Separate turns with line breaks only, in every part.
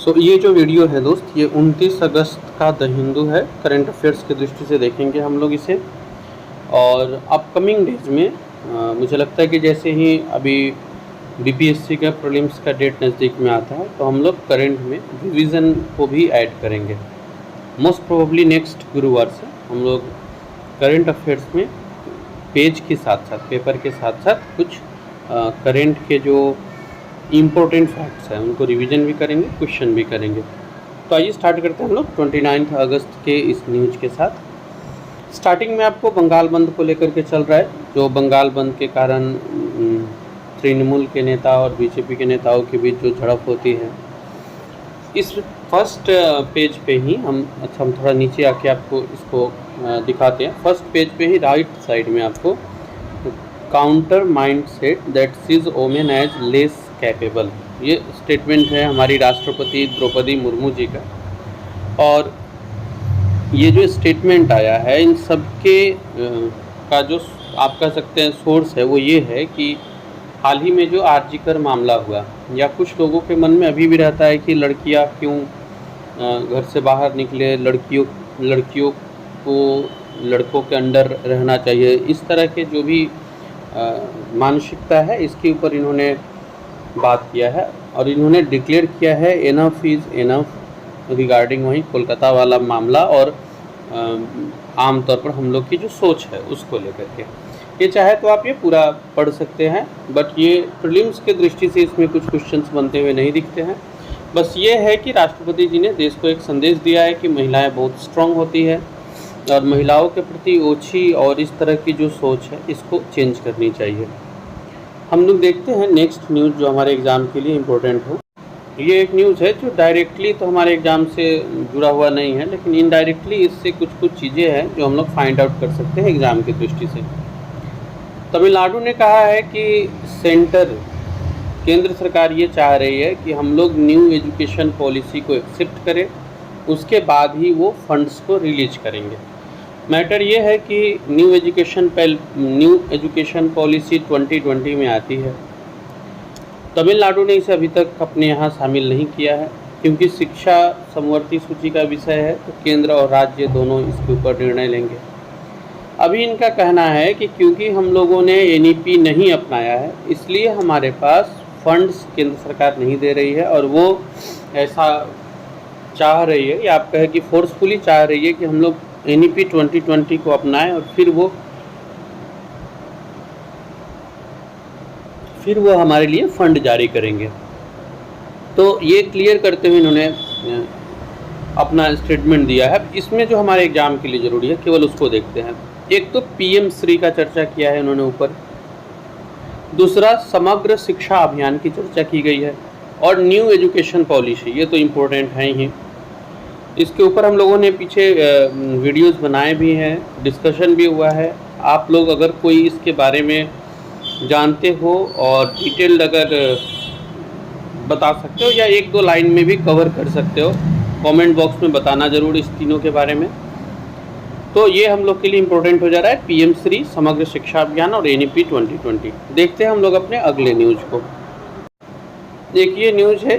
ये जो वीडियो है दोस्त, ये 29 अगस्त का द हिंदू है। करंट अफेयर्स की दृष्टि से देखेंगे हम लोग इसे। और अपकमिंग डेज में मुझे लगता है कि जैसे ही अभी बीपीएससी का प्रीलिम्स का डेट नज़दीक में आता है तो हम लोग करंट में रिवीजन को भी ऐड करेंगे। मोस्ट प्रोबेबली नेक्स्ट गुरुवार से हम लोग करंट अफेयर्स में पेज के साथ साथ, पेपर के साथ साथ कुछ करंट के जो इम्पोर्टेंट फैक्ट्स हैं उनको रिवीजन भी करेंगे, क्वेश्चन भी करेंगे। तो आइए स्टार्ट करते हैं हम लोग 29 अगस्त के इस न्यूज़ के साथ। स्टार्टिंग में आपको बंगाल बंद को लेकर के चल रहा है, जो बंगाल बंद के कारण तृणमूल के नेता और बीजेपी के नेताओं के बीच जो झड़प होती है, इस फर्स्ट पेज पे ही हम थोड़ा नीचे आके आपको इसको दिखाते हैं। फर्स्ट पेज पे ही राइट साइड में आपको counter mind set that sees women as less capable, ये स्टेटमेंट है हमारी राष्ट्रपति द्रौपदी मुर्मू जी का। और ये जो स्टेटमेंट आया है इन सब के का जो आप कह सकते हैं सोर्स है वो ये है कि हाल ही में जो आरजीकर मामला हुआ, या कुछ लोगों के मन में अभी भी रहता है कि लड़कियां क्यों घर से बाहर निकले, लड़कियों को लड़कों के अंडर रहना चाहिए, इस तरह के जो भी मानसिकता है इसके ऊपर इन्होंने बात किया है। और इन्होंने डिक्लेयर किया है एनफ इज़ एनफ रिगार्डिंग वही कोलकाता वाला मामला और आमतौर पर हम लोग की जो सोच है उसको लेकर के। ये चाहे तो आप ये पूरा पढ़ सकते हैं, बट ये प्रीलिम्स के दृष्टि से इसमें कुछ क्वेश्चंस बनते हुए नहीं दिखते हैं। बस ये है कि राष्ट्रपति जी ने देश को एक संदेश दिया है कि महिलाएं बहुत स्ट्रांग होती है और महिलाओं के प्रति ओछी और इस तरह की जो सोच है इसको चेंज करनी चाहिए। हम लोग देखते हैं नेक्स्ट न्यूज़ जो हमारे एग्ज़ाम के लिए इम्पोर्टेंट हो। ये एक न्यूज़ है जो डायरेक्टली तो हमारे एग्ज़ाम से जुड़ा हुआ नहीं है, लेकिन इनडायरेक्टली इससे कुछ चीज़ें हैं जो हम लोग फाइंड आउट कर सकते हैं एग्ज़ाम की दृष्टि से। तमिलनाडु ने कहा है कि केंद्र सरकार ये चाह रही है कि हम लोग न्यू एजुकेशन पॉलिसी को एक्सेप्ट करें, उसके बाद ही वो फंड्स को रिलीज करेंगे। मैटर ये है कि न्यू एजुकेशन पॉलिसी 2020 में आती है। तमिलनाडु ने इसे अभी तक अपने यहाँ शामिल नहीं किया है, क्योंकि शिक्षा समवर्ती सूची का विषय है तो केंद्र और राज्य दोनों इसके ऊपर निर्णय लेंगे। अभी इनका कहना है कि क्योंकि हम लोगों ने एनईपी नहीं अपनाया है इसलिए हमारे पास फंड्स केंद्र सरकार नहीं दे रही है, और वो ऐसा चाह रही है या आप कहें कि फोर्सफुली चाह रही है कि हम लोग एनईपी 2020 को अपनाएं और फिर वो हमारे लिए फंड जारी करेंगे। तो ये क्लियर करते हुए इन्होंने अपना स्टेटमेंट दिया है। इसमें जो हमारे एग्ज़ाम के लिए ज़रूरी है केवल उसको देखते हैं। एक तो पीएम श्री का चर्चा किया है इन्होंने ऊपर, दूसरा समग्र शिक्षा अभियान की चर्चा की गई है, और न्यू एजुकेशन पॉलिसी ये तो इम्पोर्टेंट है ही। इसके ऊपर हम लोगों ने पीछे वीडियोस बनाए भी हैं, डिस्कशन भी हुआ है। आप लोग अगर कोई इसके बारे में जानते हो और डिटेल्ड अगर बता सकते हो या एक दो लाइन में भी कवर कर सकते हो, कमेंट बॉक्स में बताना ज़रूर इस तीनों के बारे में। तो ये हम लोग के लिए इम्पोर्टेंट हो जा रहा है, पीएम श्री, समग्र शिक्षा अभियान और एनईपी 2020। देखते हैं हम लोग अपने अगले न्यूज़ को। देखिए न्यूज़ है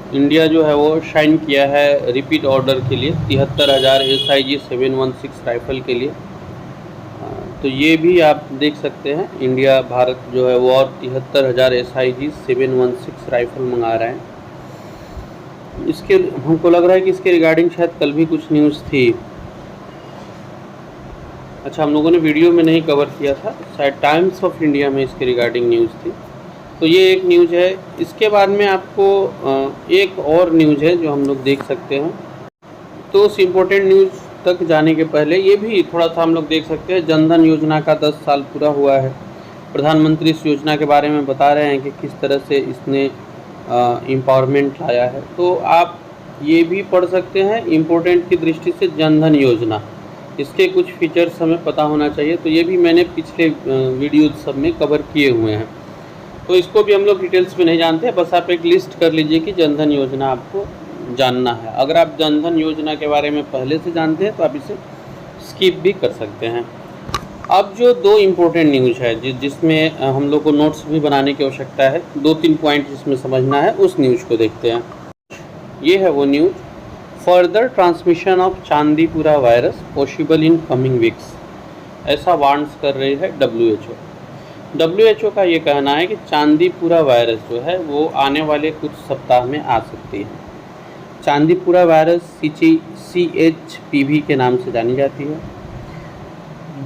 इंडिया जो है वो शाइन किया है रिपीट ऑर्डर के लिए 73,000 SIG 716 राइफ़ल के लिए। तो ये भी आप देख सकते हैं, भारत जो है वो और 73,000 SIG 716 राइफ़ल मंगा रहे हैं। इसके हमको लग रहा है कि इसके रिगार्डिंग शायद कल भी कुछ न्यूज़ थी। अच्छा, हम लोगों ने वीडियो में नहीं कवर किया था, शायद टाइम्स ऑफ इंडिया में इसके रिगार्डिंग न्यूज़ थी। तो ये एक न्यूज़ है। इसके बाद में आपको एक और न्यूज़ है जो हम लोग देख सकते हैं। तो उस इम्पोर्टेंट न्यूज़ तक जाने के पहले ये भी थोड़ा सा हम लोग देख सकते हैं, जनधन योजना का 10 साल पूरा हुआ है। प्रधानमंत्री इस योजना के बारे में बता रहे हैं कि किस तरह से इसने एम्पावरमेंट लाया है। तो आप ये भी पढ़ सकते हैं इम्पोर्टेंट की दृष्टि से, जनधन योजना, इसके कुछ फीचर्स हमें पता होना चाहिए। तो ये भी मैंने पिछले वीडियो सब में कवर किए हुए हैं, तो इसको भी हम लोग डिटेल्स में नहीं जानते। बस आप एक लिस्ट कर लीजिए कि जनधन योजना आपको जानना है। अगर आप जनधन योजना के बारे में पहले से जानते हैं तो आप इसे स्किप भी कर सकते हैं। अब जो दो इम्पोर्टेंट न्यूज़ है जिसमें हम लोग को नोट्स भी बनाने की आवश्यकता है, 2-3 पॉइंट जिसमें समझना है, उस न्यूज़ को देखते हैं। ये है वो news, further transmission of Chandipura virus possible in coming weeks, ऐसा वार्न्स कर रही है WHO। WHO का ये कहना है कि चांदीपुरा वायरस जो है वो आने वाले कुछ सप्ताह में आ सकती है। चांदीपुरा वायरस CHPV के नाम से जानी जाती है।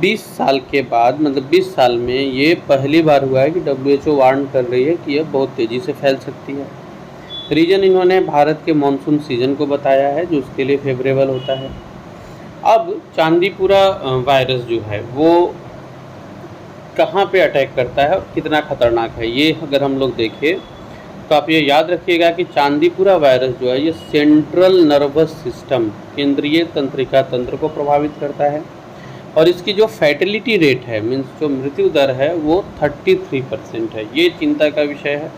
20 साल के बाद, मतलब 20 साल में ये पहली बार हुआ है कि WHO वार्न कर रही है कि यह बहुत तेज़ी से फैल सकती है। रीज़न इन्होंने भारत के मानसून सीज़न को बताया है, जो उसके लिए फेवरेबल होता है। अब चांदीपुरा वायरस जो है वो कहाँ पे अटैक करता है और कितना खतरनाक है, ये अगर हम लोग देखें तो आप ये याद रखिएगा कि चांदीपुरा वायरस जो है ये सेंट्रल नर्वस सिस्टम, केंद्रीय तंत्रिका तंत्र को प्रभावित करता है और इसकी जो फैटिलिटी रेट है, मीन्स जो मृत्यु दर है, वो 33% है। ये चिंता का विषय है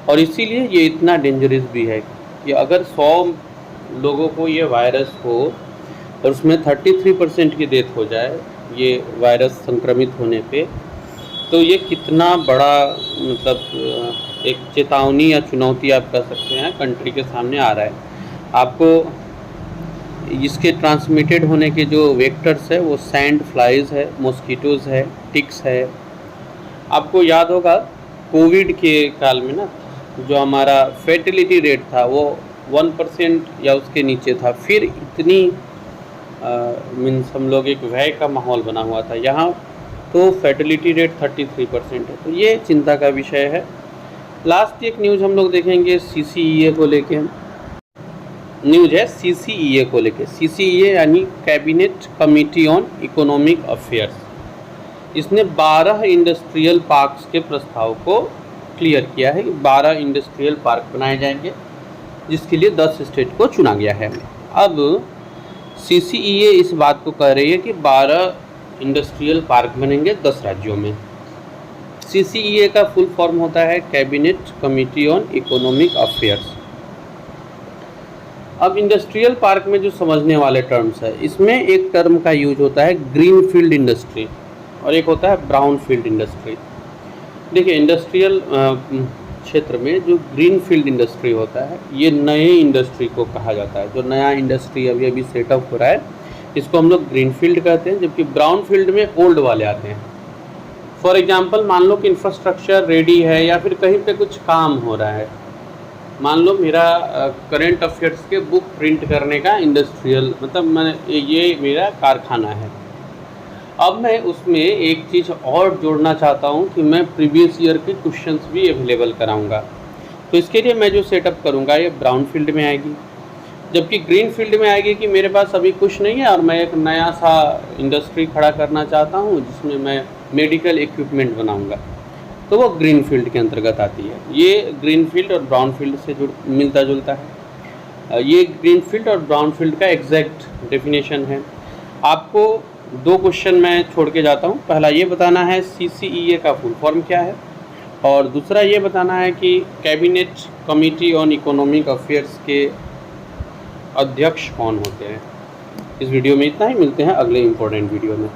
और इसीलिए ये इतना डेंजरस भी है कि अगर 100 लोगों को ये वायरस हो और उसमें 33% की डेथ हो जाए ये वायरस संक्रमित होने पे, तो ये कितना बड़ा मतलब एक चेतावनी या चुनौती आप कह सकते हैं कंट्री के सामने आ रहा है। आपको इसके ट्रांसमिटेड होने के जो वेक्टर्स है वो सैंड फ्लाइज है, मॉस्किटोज़ है, टिक्स है। आपको याद होगा कोविड के काल में ना जो हमारा फैटिलिटी रेट था वो 1% या उसके नीचे था, फिर इतनी मीन्स हम लोग एक भय का माहौल बना हुआ था। यहाँ तो फैटिलिटी रेट 33% है, तो ये चिंता का विषय है। लास्ट एक न्यूज़ हम लोग देखेंगे CCEA को लेके, न्यूज़ है CCEA को लेके। CCEA यानी cabinet committee on economic affairs. इसने 12 इंडस्ट्रियल पार्क्स के प्रस्ताव को क्लियर किया है कि 12 इंडस्ट्रियल पार्क बनाए जाएंगे, जिसके लिए 10 स्टेट को चुना गया है। अब CCEA इस बात को कह रही है कि 12 इंडस्ट्रियल पार्क बनेंगे 10 राज्यों में। CCEA का फुल फॉर्म होता है cabinet committee on economic affairs. अब इंडस्ट्रियल पार्क में जो समझने वाले टर्म्स है, इसमें एक टर्म का यूज होता है ग्रीन फील्ड इंडस्ट्री और एक होता है ब्राउन फील्ड इंडस्ट्री। देखिए, इंडस्ट्रियल क्षेत्र में जो ग्रीन फील्ड इंडस्ट्री होता है ये नए इंडस्ट्री को कहा जाता है। जो नया इंडस्ट्री अभी अभी सेटअप हो रहा है इसको हम लोग ग्रीन फील्ड कहते हैं, जबकि ब्राउन फील्ड में ओल्ड वाले आते हैं। फॉर एग्जांपल, मान लो कि इंफ्रास्ट्रक्चर रेडी है या फिर कहीं पे कुछ काम हो रहा है। मान लो मेरा करंट अफेयर्स के बुक प्रिंट करने का इंडस्ट्रियल, मतलब ये मेरा कारखाना है। अब मैं उसमें एक चीज़ और जोड़ना चाहता हूँ कि मैं प्रीवियस ईयर के क्वेश्चंस भी अवेलेबल कराऊंगा, तो इसके लिए मैं जो सेटअप करूँगा ये ब्राउन फील्ड में आएगी। जबकि ग्रीन फील्ड में आएगी कि मेरे पास अभी कुछ नहीं है और मैं एक नया सा इंडस्ट्री खड़ा करना चाहता हूँ जिसमें मैं मेडिकल इक्विपमेंट बनाऊंगा, तो वो ग्रीन फील्ड के अंतर्गत आती है। ये ग्रीन फील्ड और ब्राउन फील्ड से मिलता जुलता है। ये ग्रीन फील्ड और ब्राउन फील्ड का एग्जैक्ट डेफिनेशन है। आपको 2 क्वेश्चन मैं छोड़ के जाता हूँ। पहला ये बताना है CCEA का फुल फॉर्म क्या है, और दूसरा ये बताना है कि cabinet committee on economic affairs के अध्यक्ष कौन होते हैं। इस वीडियो में इतना ही, मिलते हैं अगले इम्पोर्टेंट वीडियो में।